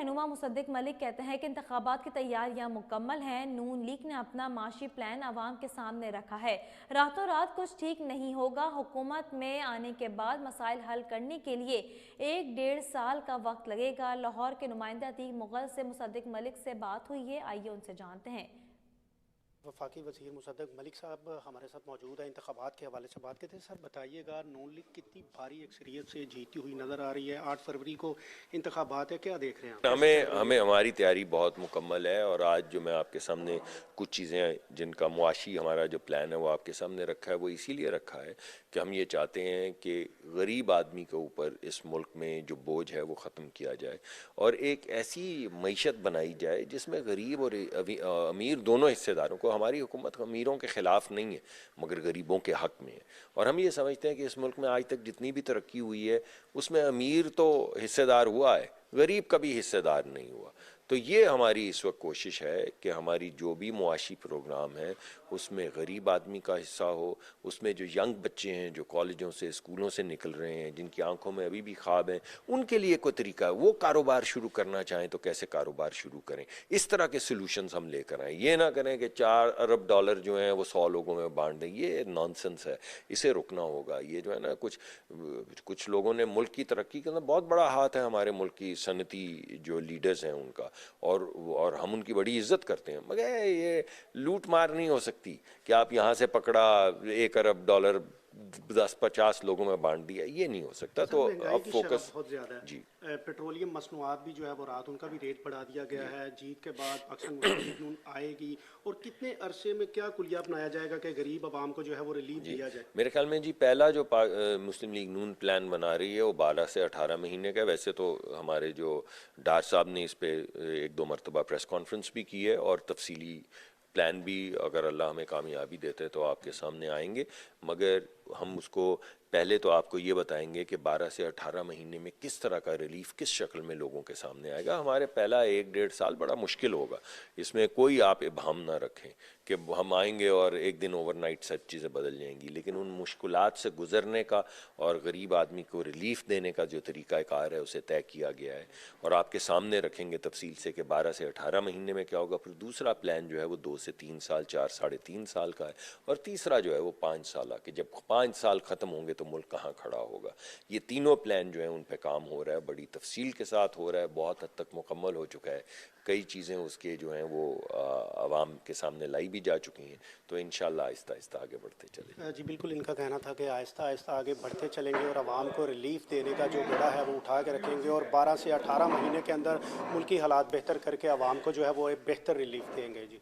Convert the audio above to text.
رہنما مصدق ملک کہتے ہیں کہ انتخابات کی تیاریاں مکمل ہیں۔ نون لیگ نے اپنا معاشی پلان عوام کے سامنے رکھا ہے۔ راتوں رات کچھ ٹھیک نہیں ہوگا۔ حکومت میں آنے کے بعد مسائل حل کرنے کے لیے 1-1.5 سال کا وقت لگے گا۔ لاہور کے نمائندہ عتیق مغل سے مصدق ملک سے بات ہوئی ہے، آئیے ان سے جانتے ہیں۔ وفاقی وزیر مصدق ملک صاحب ہمارے ساتھ موجود ہیں، انتخابات کے حوالے سے بات کرتے ہیں۔ سر بتائیے گا، نون لیگ کتنی بھاری اکثریت سے جیتی ہوئی نظر آ رہی ہے؟ 8 فروری کو انتخابات ہے، کیا دیکھ رہے ہیں آپ؟ ہمیں ہماری تیاری بہت مکمل ہے، اور آج جو میں آپ کے سامنے کچھ چیزیں جن کا معاشی ہمارا جو پلان ہے وہ آپ کے سامنے رکھا ہے، وہ اسی لیے رکھا ہے کہ ہم یہ چاہتے ہیں کہ غریب آدمی کے اوپر اس ملک میں جو بوجھ ہے وہ ختم کیا جائے، اور ایک ایسی معیشت بنائی جائے جس میں غریب اور امیر دونوں حصے داروں کو، ہماری حکومت امیروں کے خلاف نہیں ہے مگر غریبوں کے حق میں ہے، اور ہم یہ سمجھتے ہیں کہ اس ملک میں آج تک جتنی بھی ترقی ہوئی ہے اس میں امیر تو حصے دار ہوا ہے، غریب کبھی حصے دار نہیں ہوا۔ تو یہ ہماری اس وقت کوشش ہے کہ ہماری جو بھی معاشی پروگرام ہے اس میں غریب آدمی کا حصہ ہو، اس میں جو ینگ بچے ہیں جو کالجوں سے اسکولوں سے نکل رہے ہیں، جن کی آنکھوں میں ابھی بھی خواب ہیں، ان کے لیے کوئی طریقہ ہے، وہ کاروبار شروع کرنا چاہیں تو کیسے کاروبار شروع کریں، اس طرح کے سلوشنز ہم لے کر آئیں۔ یہ نہ کریں کہ 4 ارب ڈالر جو ہیں وہ 100 لوگوں میں بانٹ دیں، یہ نانسنس ہے، اسے رکنا ہوگا۔ یہ جو ہے نا کچھ لوگوں نے ملک کی ترقی کے اندر بہت بڑا ہاتھ ہے، ہمارے ملک کی صنعتی جو لیڈرز ہیں ان کا، اور ہم ان کی بڑی عزت کرتے ہیں، مگر یہ لوٹ مار نہیں ہو سکتی کہ آپ یہاں سے پکڑا 1 ارب ڈالر 10-50 لوگوں میں بانٹ دیا، یہ نہیں ہو سکتا۔ تو اب فوکس بہت زیادہ ہے، جی پیٹرولیم مصنوعات بھی جو ہے وہ رات ان کا بھی ریٹ بڑھا دیا گیا ہے۔ جیت کے بعد پاکستان مسلم لیگ نون آئے گی، اور کتنے عرصے میں کیا کلیہ اپنایا جائے گا کہ غریب عوام کو جو ہے وہ ریلیف دیا جائے؟ میرے خیال میں جی پہلا جو مسلم لیگ نون پلان بنا رہی ہے وہ 12 سے 18 مہینے کا ہے۔ ویسے تو ہمارے جو ڈار صاحب نے اس پہ 1-2 مرتبہ پریس کانفرنس بھی کی ہے، اور تفصیلی پلان بھی اگر اللہ ہمیں کامیابی دیتے تو آپ کے سامنے آئیں گے، مگر ہم اس کو پہلے تو آپ کو یہ بتائیں گے کہ 12 سے 18 مہینے میں کس طرح کا ریلیف کس شکل میں لوگوں کے سامنے آئے گا۔ ہمارے پہلا 1-1.5 سال بڑا مشکل ہوگا، اس میں کوئی آپ ابہام نہ رکھیں کہ ہم آئیں گے اور ایک دن اوور نائٹ سب چیزیں بدل جائیں گی، لیکن ان مشکلات سے گزرنے کا اور غریب آدمی کو ریلیف دینے کا جو طریقہ کار ہے اسے طے کیا گیا ہے، اور آپ کے سامنے رکھیں گے تفصیل سے کہ 12 سے 18 مہینے میں کیا ہوگا۔ پھر دوسرا پلان جو ہے وہ 2 سے 3 سال، 4-3.5 سال کا ہے، اور تیسرا جو ہے وہ 5 سالہ، کہ جب 5 سال ختم ہوں گے تو ملک کہاں کھڑا ہوگا۔ یہ تینوں پلان جو ہیں ان پہ کام ہو رہا ہے، بڑی تفصیل کے ساتھ ہو رہا ہے، بہت حد تک مکمل ہو چکا ہے، کئی چیزیں اس کے جو ہیں وہ عوام کے سامنے لائی بھی جا چکی ہیں، تو انشاءاللہ آہستہ آہستہ آگے بڑھتے چلیں۔ جی بالکل، ان کا کہنا تھا کہ آہستہ آہستہ آگے بڑھتے چلیں گے اور عوام کو ریلیف دینے کا جو بیڑا ہے وہ اٹھا کے رکھیں گے، اور 12 سے 18 مہینے کے اندر ملکی حالات بہتر کر کے عوام کو جو ہے وہ ایک بہتر ریلیف دیں گے۔ جی